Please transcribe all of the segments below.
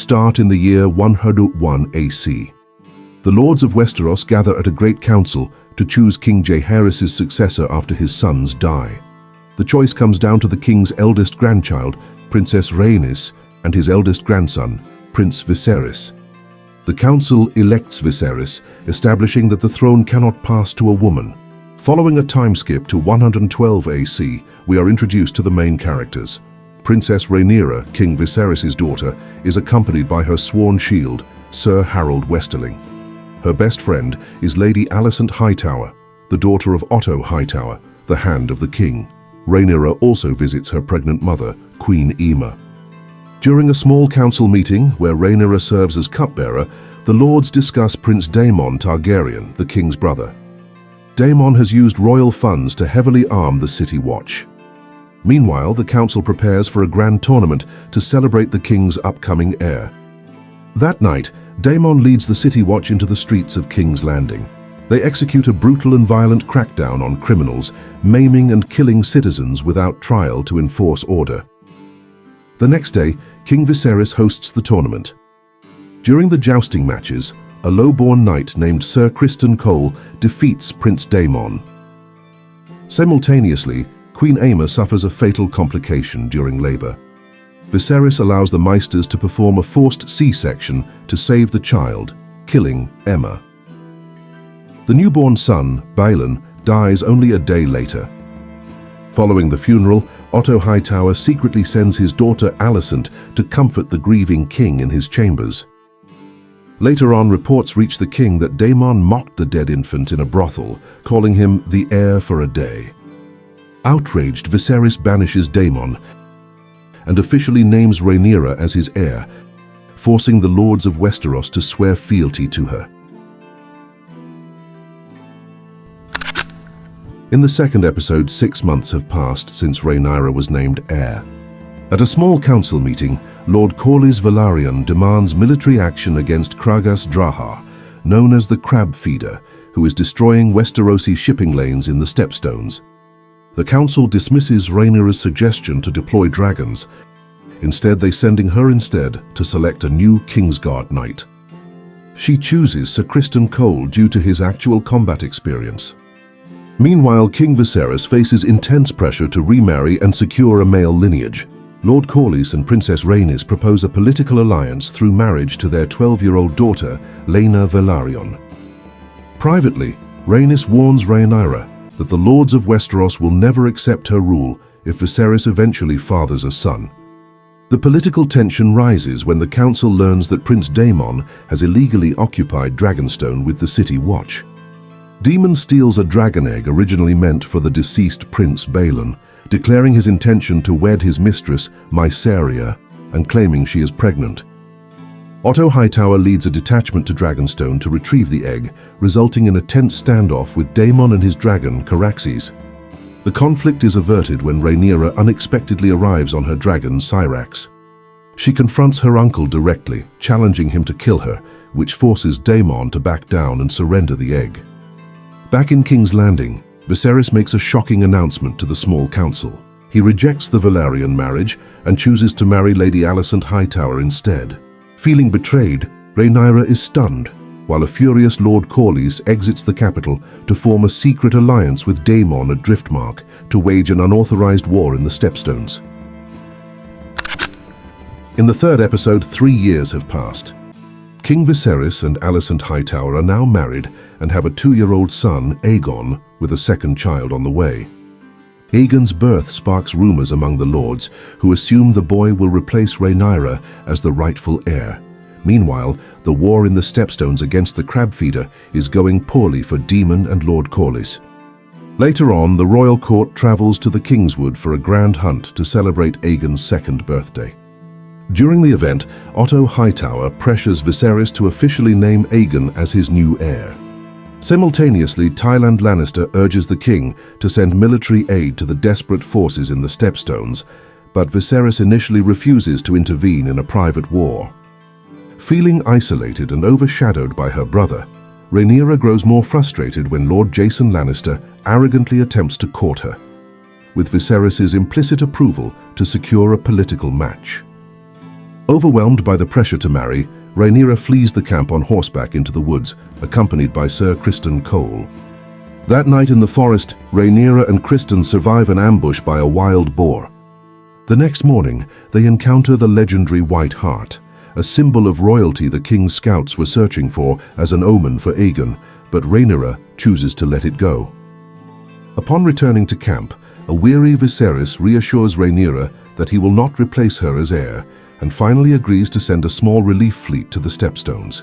start in the year 101 AC. The lords of Westeros gather at a great council to choose King Viserys' successor after his sons die. The choice comes down to the king's eldest grandchild, Princess Rhaenys, and his eldest grandson, Prince Viserys. The council elects Viserys, establishing that the throne cannot pass to a woman. Following a time skip to 112 AC, we are introduced to the main characters. Princess Rhaenyra, King Viserys' daughter, is accompanied by her sworn shield, Sir Harold Westerling. Her best friend is Lady Alicent Hightower, the daughter of Otto Hightower, the Hand of the King. Rhaenyra also visits her pregnant mother, Queen Aemma. During a small council meeting where Rhaenyra serves as cupbearer, the lords discuss Prince Daemon Targaryen, the king's brother. Daemon has used royal funds to heavily arm the City Watch. Meanwhile, the council prepares for a grand tournament to celebrate the king's upcoming heir. That night, Daemon leads the City Watch into the streets of King's Landing. They execute a brutal and violent crackdown on criminals, maiming and killing citizens without trial to enforce order. The next day, King Viserys hosts the tournament. During the jousting matches, a low-born knight named Sir Criston Cole defeats Prince Daemon. Simultaneously, Queen Aemma suffers a fatal complication during labor. Viserys allows the Maesters to perform a forced C-section to save the child, killing Aemma. The newborn son, Balon, dies only a day later. Following the funeral, Otto Hightower secretly sends his daughter Alicent to comfort the grieving king in his chambers. Later on, reports reach the king that Daemon mocked the dead infant in a brothel, calling him the heir for a day. Outraged, Viserys banishes Daemon and officially names Rhaenyra as his heir, forcing the lords of Westeros to swear fealty to her. In the second episode, 6 months have passed since Rhaenyra was named heir. At a small council meeting, Lord Corlys Velaryon demands military action against Kragas Drahar, known as the Crab Feeder, who is destroying Westerosi shipping lanes in the Stepstones. The council dismisses Rhaenyra's suggestion to deploy dragons. Instead, sending her to select a new Kingsguard knight. She chooses Sir Criston Cole due to his actual combat experience. Meanwhile, King Viserys faces intense pressure to remarry and secure a male lineage. Lord Corlys and Princess Rhaenys propose a political alliance through marriage to their 12-year-old daughter, Laena Velaryon. Privately, Rhaenys warns Rhaenyra that the lords of Westeros will never accept her rule if Viserys eventually fathers a son. The political tension rises when the council learns that Prince Daemon has illegally occupied Dragonstone with the City Watch. Daemon steals a dragon egg originally meant for the deceased Prince Balon, declaring his intention to wed his mistress, Mysaria, and claiming she is pregnant. Otto Hightower leads a detachment to Dragonstone to retrieve the egg, resulting in a tense standoff with Daemon and his dragon, Caraxes. The conflict is averted when Rhaenyra unexpectedly arrives on her dragon, Syrax. She confronts her uncle directly, challenging him to kill her, which forces Daemon to back down and surrender the egg. Back in King's Landing, Viserys makes a shocking announcement to the small council. He rejects the Velaryon marriage and chooses to marry Lady Alicent Hightower instead. Feeling betrayed, Rhaenyra is stunned, while a furious Lord Corlys exits the capital to form a secret alliance with Daemon at Driftmark to wage an unauthorized war in the Stepstones. In the third episode, 3 years have passed. King Viserys and Alicent Hightower are now married and have a 2-year-old son, Aegon, with a second child on the way. Aegon's birth sparks rumors among the lords, who assume the boy will replace Rhaenyra as the rightful heir. Meanwhile, the war in the Stepstones against the Crab Feeder is going poorly for Daemon and Lord Corlys. Later on, the royal court travels to the Kingswood for a grand hunt to celebrate Aegon's second birthday. During the event, Otto Hightower pressures Viserys to officially name Aegon as his new heir. Simultaneously, Tyland Lannister urges the king to send military aid to the desperate forces in the Stepstones, but Viserys initially refuses to intervene in a private war. Feeling isolated and overshadowed by her brother, Rhaenyra grows more frustrated when Lord Jason Lannister arrogantly attempts to court her, with Viserys' implicit approval to secure a political match. Overwhelmed by the pressure to marry, Rhaenyra flees the camp on horseback into the woods, accompanied by Sir Criston Cole. That night in the forest, Rhaenyra and Criston survive an ambush by a wild boar. The next morning, they encounter the legendary White Hart, a symbol of royalty the king's scouts were searching for as an omen for Aegon, but Rhaenyra chooses to let it go. Upon returning to camp, a weary Viserys reassures Rhaenyra that he will not replace her as heir, and finally agrees to send a small relief fleet to the Stepstones.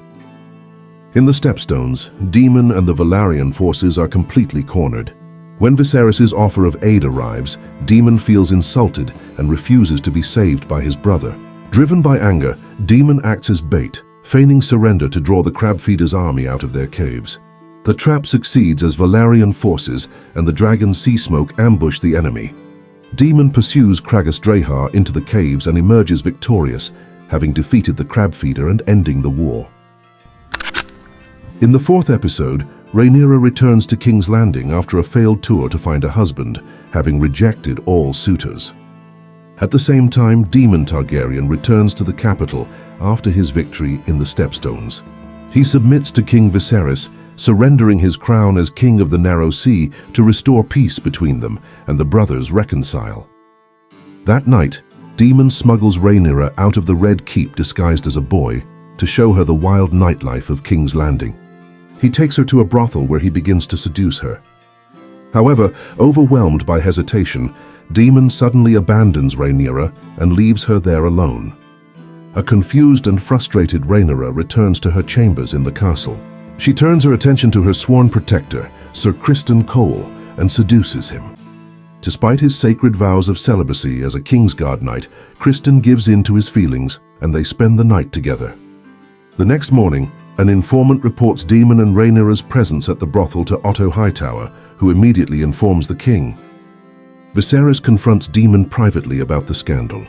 In the Stepstones, Daemon and the Velaryon forces are completely cornered. When Viserys' offer of aid arrives, Daemon feels insulted and refuses to be saved by his brother. Driven by anger, Daemon acts as bait, feigning surrender to draw the crab feeders' army out of their caves. The trap succeeds as Velaryon forces and the dragon Sea Smoke ambush the enemy. Daemon pursues Craghas Drahar into the caves and emerges victorious, having defeated the crab feeder and ending the war. In the fourth episode, Rhaenyra returns to King's Landing after a failed tour to find a husband, having rejected all suitors. At the same time, Daemon Targaryen returns to the capital after his victory in the Stepstones. He submits to King Viserys, surrendering his crown as King of the Narrow Sea to restore peace between them, and the brothers reconcile. That night, Daemon smuggles Rhaenyra out of the Red Keep disguised as a boy to show her the wild nightlife of King's Landing. He takes her to a brothel where he begins to seduce her. However, overwhelmed by hesitation, Daemon suddenly abandons Rhaenyra and leaves her there alone. A confused and frustrated Rhaenyra returns to her chambers in the castle. She turns her attention to her sworn protector, Sir Criston Cole, and seduces him. Despite his sacred vows of celibacy as a Kingsguard knight, Criston gives in to his feelings and they spend the night together. The next morning, an informant reports Daemon and Rhaenyra's presence at the brothel to Otto Hightower, who immediately informs the king. Viserys confronts Daemon privately about the scandal.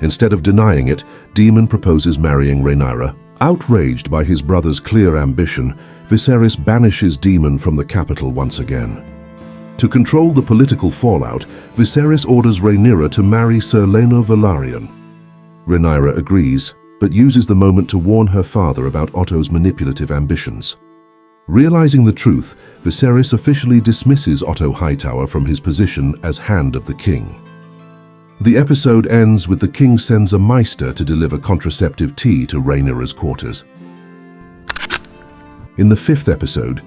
Instead of denying it, Daemon proposes marrying Rhaenyra. Outraged by his brother's clear ambition, Viserys banishes Daemon from the capital once again. To control the political fallout, Viserys orders Rhaenyra to marry Sir Laenor Velaryon. Rhaenyra agrees, but uses the moment to warn her father about Otto's manipulative ambitions. Realizing the truth, Viserys officially dismisses Otto Hightower from his position as Hand of the King. The episode ends with the king sends a maester to deliver contraceptive tea to Rhaenyra's quarters. In the fifth episode,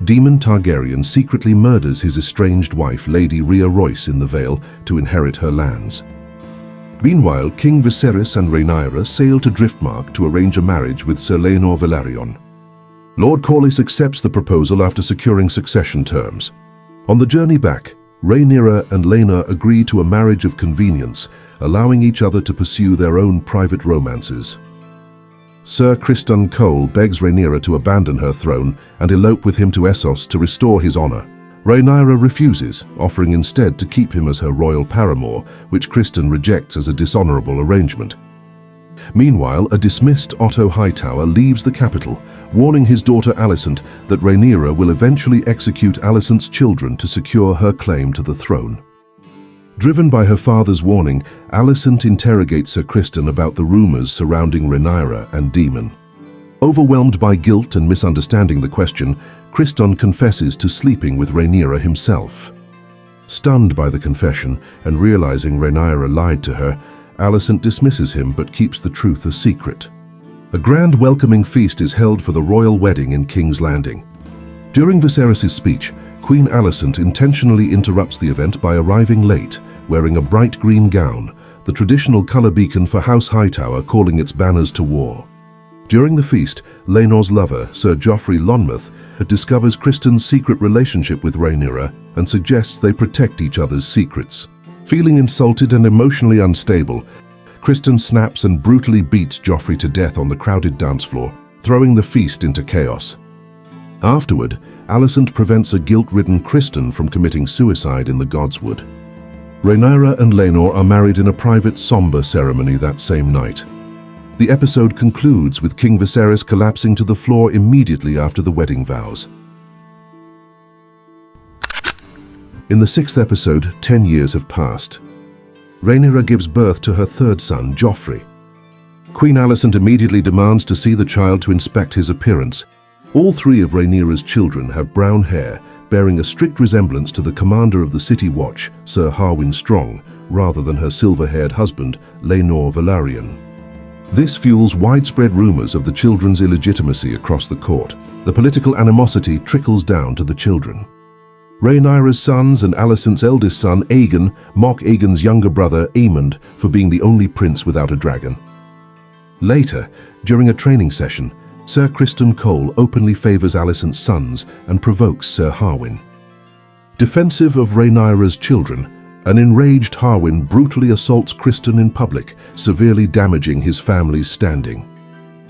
Daemon Targaryen secretly murders his estranged wife, Lady Rhea Royce, in the Vale to inherit her lands. Meanwhile, King Viserys and Rhaenyra sail to Driftmark to arrange a marriage with Sir Laenor Velaryon. Lord Corlys accepts the proposal after securing succession terms. On the journey back, Rhaenyra and Laenor agree to a marriage of convenience, allowing each other to pursue their own private romances. Sir Criston Cole begs Rhaenyra to abandon her throne and elope with him to Essos to restore his honor. Rhaenyra refuses, offering instead to keep him as her royal paramour, which Criston rejects as a dishonorable arrangement. Meanwhile, a dismissed Otto Hightower leaves the capital, warning his daughter Alicent that Rhaenyra will eventually execute Alicent's children to secure her claim to the throne. Driven by her father's warning, Alicent interrogates Sir Criston about the rumors surrounding Rhaenyra and Daemon. Overwhelmed by guilt and misunderstanding the question, Criston confesses to sleeping with Rhaenyra himself. Stunned by the confession and realizing Rhaenyra lied to her, Alicent dismisses him but keeps the truth a secret. A grand welcoming feast is held for the royal wedding in King's Landing. During Viserys' speech, Queen Alicent intentionally interrupts the event by arriving late, wearing a bright green gown, the traditional color beacon for House Hightower calling its banners to war. During the feast, Laenor's lover, Sir Joffrey Lonmouth, discovers Criston's secret relationship with Rhaenyra and suggests they protect each other's secrets. Feeling insulted and emotionally unstable, Criston snaps and brutally beats Joffrey to death on the crowded dance floor, throwing the feast into chaos. Afterward, Alicent prevents a guilt-ridden Criston from committing suicide in the Godswood. Rhaenyra and Laenor are married in a private, somber ceremony that same night. The episode concludes with King Viserys collapsing to the floor immediately after the wedding vows. In the sixth episode, 10 years have passed. Rhaenyra gives birth to her third son, Joffrey. Queen Alicent immediately demands to see the child to inspect his appearance. All three of Rhaenyra's children have brown hair, bearing a strict resemblance to the commander of the City Watch, Sir Harwin Strong, rather than her silver-haired husband, Laenor Velaryon. This fuels widespread rumors of the children's illegitimacy across the court. The political animosity trickles down to the children. Rhaenyra's sons and Alicent's eldest son, Aegon, mock Aegon's younger brother, Aemond, for being the only prince without a dragon. Later, during a training session, Sir Criston Cole openly favors Alicent's sons and provokes Sir Harwin. Defensive of Rhaenyra's children, an enraged Harwin brutally assaults Criston in public, severely damaging his family's standing.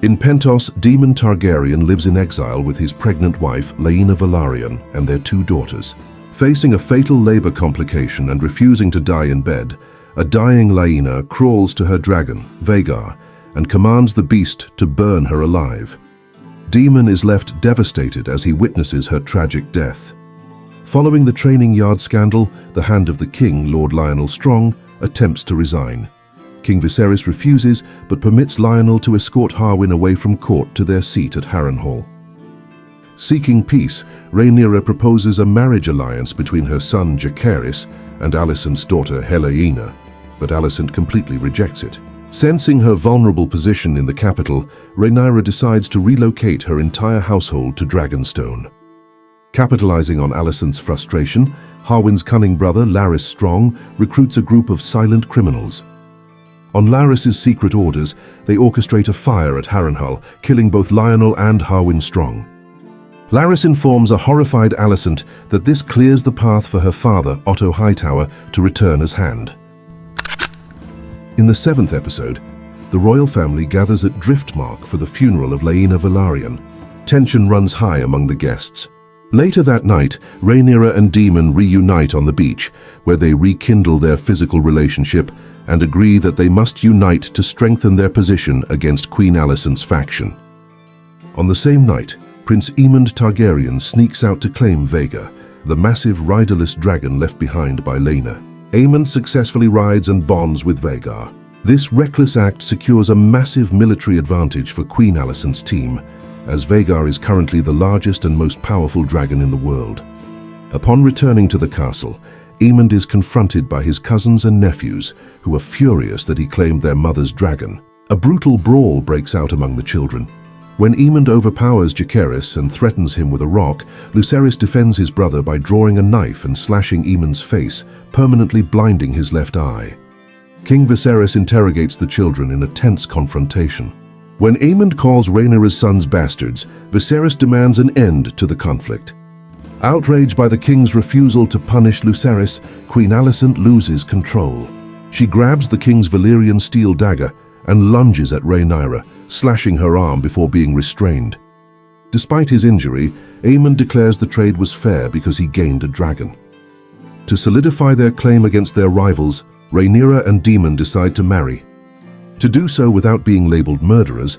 In Pentos, Daemon Targaryen lives in exile with his pregnant wife, Rhaenyra Velaryon, and their two daughters. Facing a fatal labor complication and refusing to die in bed, a dying Rhaenyra crawls to her dragon, Vhagar, and commands the beast to burn her alive. Daemon is left devastated as he witnesses her tragic death. Following the training yard scandal, the Hand of the King, Lord Lyonel Strong, attempts to resign. King Viserys refuses, but permits Lyonel to escort Harwin away from court to their seat at Harrenhal. Seeking peace, Rhaenyra proposes a marriage alliance between her son Jacaerys and Alicent's daughter Helaena, but Alicent completely rejects it. Sensing her vulnerable position in the capital, Rhaenyra decides to relocate her entire household to Dragonstone. Capitalizing on Alicent's frustration, Harwin's cunning brother, Larys Strong, recruits a group of silent criminals. On Larys's secret orders, they orchestrate a fire at Harrenhal, killing both Lyonel and Harwin Strong. Larys informs a horrified Alicent that this clears the path for her father, Otto Hightower, to return as Hand. In the 7th episode, the royal family gathers at Driftmark for the funeral of Rhaenyra Velaryon. Tension runs high among the guests. Later that night, Rhaenyra and Daemon reunite on the beach, where they rekindle their physical relationship and agree that they must unite to strengthen their position against Queen Alicent's faction. On the same night, Prince Aemond Targaryen sneaks out to claim Vhagar, the massive riderless dragon left behind by Laena. Aemond successfully rides and bonds with Vhagar. This reckless act secures a massive military advantage for Queen Alicent's team, as Vhagar is currently the largest and most powerful dragon in the world. Upon returning to the castle, Aemond is confronted by his cousins and nephews, who are furious that he claimed their mother's dragon. A brutal brawl breaks out among the children. When Aemond overpowers Jacaerys and threatens him with a rock, Lucerys defends his brother by drawing a knife and slashing Aemond's face, permanently blinding his left eye. King Viserys interrogates the children in a tense confrontation. When Aemond calls Rhaenyra's sons bastards, Viserys demands an end to the conflict. Outraged by the king's refusal to punish Lucerys, Queen Alicent loses control. She grabs the king's Valyrian steel dagger and lunges at Rhaenyra, slashing her arm before being restrained. Despite his injury, Aemond declares the trade was fair because he gained a dragon. To solidify their claim against their rivals, Rhaenyra and Daemon decide to marry. To do so without being labeled murderers,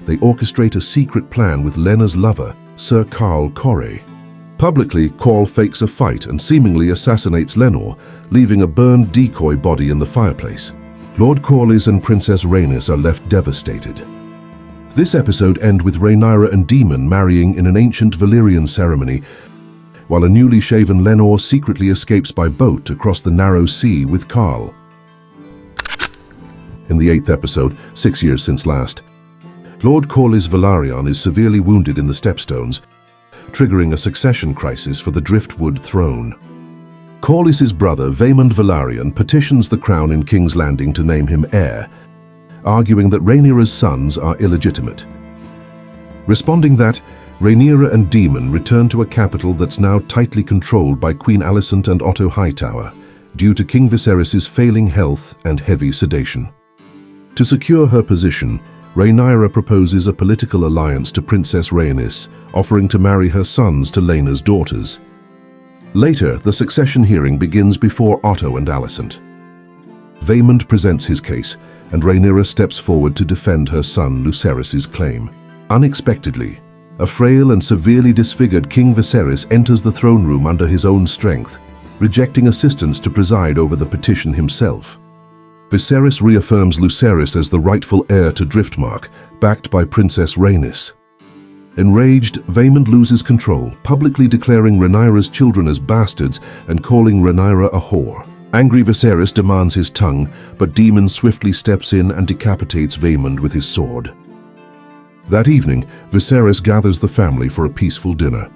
they orchestrate a secret plan with Lenna's lover, Sir Carl Corre. Publicly, Corl fakes a fight and seemingly assassinates Lenor, leaving a burned decoy body in the fireplace. Lord Corlys and Princess Rhaenys are left devastated. This episode ends with Rhaenyra and Daemon marrying in an ancient Valyrian ceremony, while a newly shaven Lenor secretly escapes by boat across the narrow sea with Carl. In the 8th episode, 6 years since last, Lord Corlys Velaryon is severely wounded in the Stepstones, triggering a succession crisis for the Driftwood throne. Corlys's brother, Vaemond Velaryon, petitions the crown in King's Landing to name him heir, arguing that Rhaenyra's sons are illegitimate. Responding that, Rhaenyra and Daemon return to a capital that's now tightly controlled by Queen Alicent and Otto Hightower, due to King Viserys' failing health and heavy sedation. To secure her position, Rhaenyra proposes a political alliance to Princess Rhaenys, offering to marry her sons to Laena's daughters. Later, the succession hearing begins before Otto and Alicent. Vaemond presents his case, and Rhaenyra steps forward to defend her son Lucerys' claim. Unexpectedly, a frail and severely disfigured King Viserys enters the throne room under his own strength, rejecting assistance to preside over the petition himself. Viserys reaffirms Lucerys as the rightful heir to Driftmark, backed by Princess Rhaenys. Enraged, Vaemond loses control, publicly declaring Rhaenyra's children as bastards and calling Rhaenyra a whore. Angry Viserys demands his tongue, but Daemon swiftly steps in and decapitates Vaemond with his sword. That evening, Viserys gathers the family for a peaceful dinner.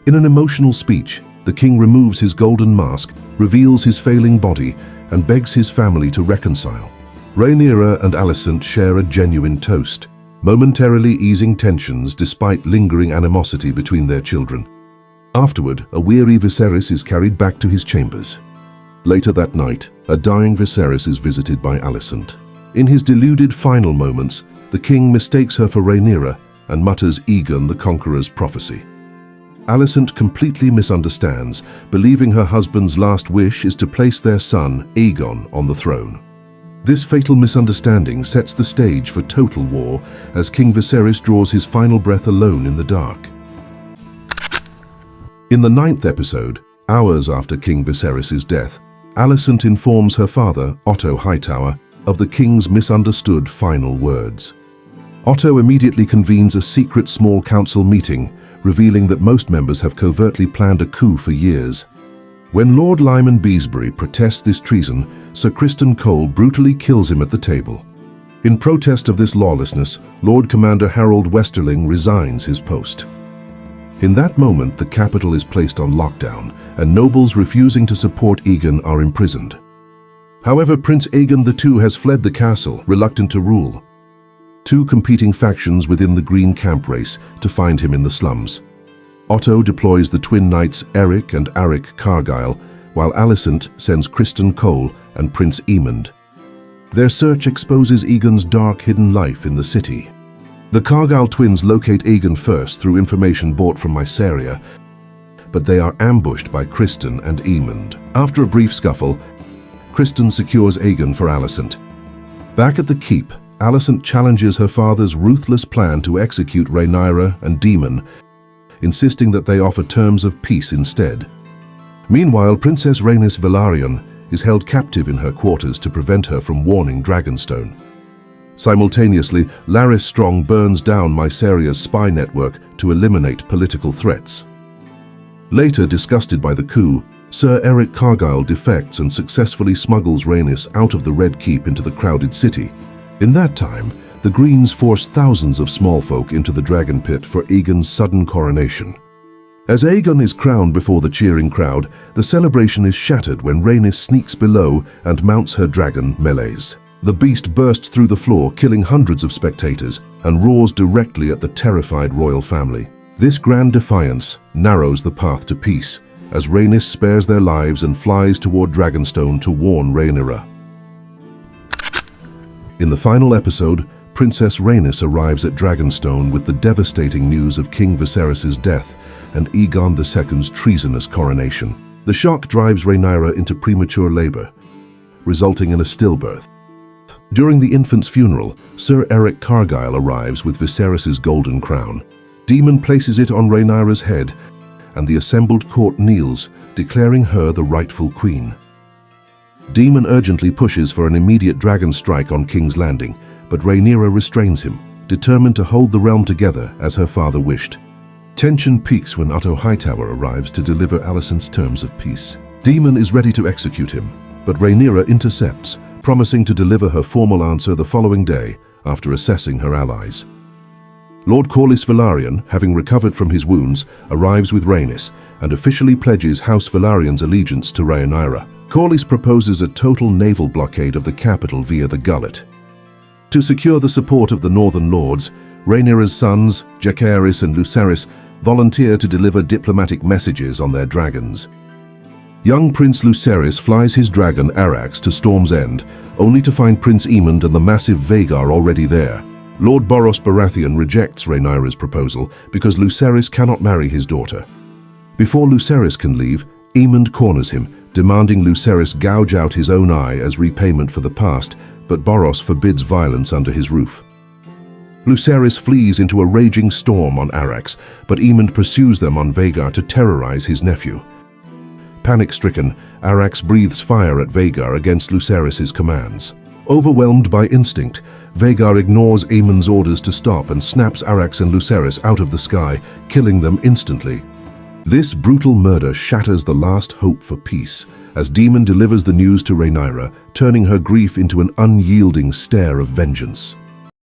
In an emotional speech, the king removes his golden mask, reveals his failing body, and begs his family to reconcile. Rhaenyra and Alicent share a genuine toast, momentarily easing tensions despite lingering animosity between their children. Afterward, a weary Viserys is carried back to his chambers. Later that night, a dying Viserys is visited by Alicent. In his deluded final moments, the king mistakes her for Rhaenyra and mutters Aegon the Conqueror's prophecy. Alicent completely misunderstands, believing her husband's last wish is to place their son, Aegon, on the throne. This fatal misunderstanding sets the stage for total war as King Viserys draws his final breath alone in the dark. In the 9th episode, hours after King Viserys' death, Alicent informs her father, Otto Hightower, of the king's misunderstood final words. Otto immediately convenes a secret small council meeting, revealing that most members have covertly planned a coup for years. When Lord Lyman Beesbury protests this treason, Sir Criston Cole brutally kills him at the table. In protest of this lawlessness, Lord Commander Harold Westerling resigns his post. In that moment, the capital is placed on lockdown, and nobles refusing to support Aegon are imprisoned. However, Prince Aegon II has fled the castle, reluctant to rule. Two competing factions within the Green Camp race to find him in the slums. Otto deploys the twin knights Eric and Aric Cargyle, while Alicent sends Criston Cole and Prince Aemond. Their search exposes Aegon's dark hidden life in the city. The Cargyle twins locate Aegon first through information bought from Mysaria, but they are ambushed by Criston and Aemond. After a brief scuffle, Criston secures Aegon for Alicent. Back at the keep, Alicent challenges her father's ruthless plan to execute Rhaenyra and Daemon, insisting that they offer terms of peace instead. Meanwhile, Princess Rhaenys Velaryon is held captive in her quarters to prevent her from warning Dragonstone. Simultaneously, Larys Strong burns down Mysaria's spy network to eliminate political threats. Later, disgusted by the coup, Sir Eric Cargyle defects and successfully smuggles Rhaenys out of the Red Keep into the crowded city. In that time, the Greens force thousands of small folk into the Dragon Pit for Aegon's sudden coronation. As Aegon is crowned before the cheering crowd, the celebration is shattered when Rhaenys sneaks below and mounts her dragon, Meleys. The beast bursts through the floor, killing hundreds of spectators, and roars directly at the terrified royal family. This grand defiance narrows the path to peace, as Rhaenys spares their lives and flies toward Dragonstone to warn Rhaenyra. In the final episode, Princess Rhaenys arrives at Dragonstone with the devastating news of King Viserys' death and Aegon II's treasonous coronation. The shock drives Rhaenyra into premature labor, resulting in a stillbirth. During the infant's funeral, Sir Eric Cargyle arrives with Viserys' golden crown. Daemon places it on Rhaenyra's head, and the assembled court kneels, declaring her the rightful queen. Daemon urgently pushes for an immediate dragon strike on King's Landing, but Rhaenyra restrains him, determined to hold the realm together as her father wished. Tension peaks when Otto Hightower arrives to deliver Alicent's terms of peace. Daemon is ready to execute him, but Rhaenyra intercepts, promising to deliver her formal answer the following day after assessing her allies. Lord Corlys Velaryon, having recovered from his wounds, arrives with Rhaenys and officially pledges House Velaryon's allegiance to Rhaenyra. Corlys proposes a total naval blockade of the capital via the Gullet. To secure the support of the Northern Lords, Rhaenyra's sons, Jacaerys and Lucerys, volunteer to deliver diplomatic messages on their dragons. Young Prince Lucerys flies his dragon Arax to Storm's End, only to find Prince Aemond and the massive Vhagar already there. Lord Boros Baratheon rejects Rhaenyra's proposal because Lucerys cannot marry his daughter. Before Lucerys can leave, Aemond corners him, demanding Lucerys gouge out his own eye as repayment for the past, but Boros forbids violence under his roof. Lucerys flees into a raging storm on Arax, but Aemond pursues them on Vhagar to terrorize his nephew. Panic-stricken, Arax breathes fire at Vhagar against Lucerys' commands. Overwhelmed by instinct, Vhagar ignores Aemon's orders to stop and snaps Arrax and Lucerys out of the sky, killing them instantly. This brutal murder shatters the last hope for peace, as Daemon delivers the news to Rhaenyra, turning her grief into an unyielding stare of vengeance.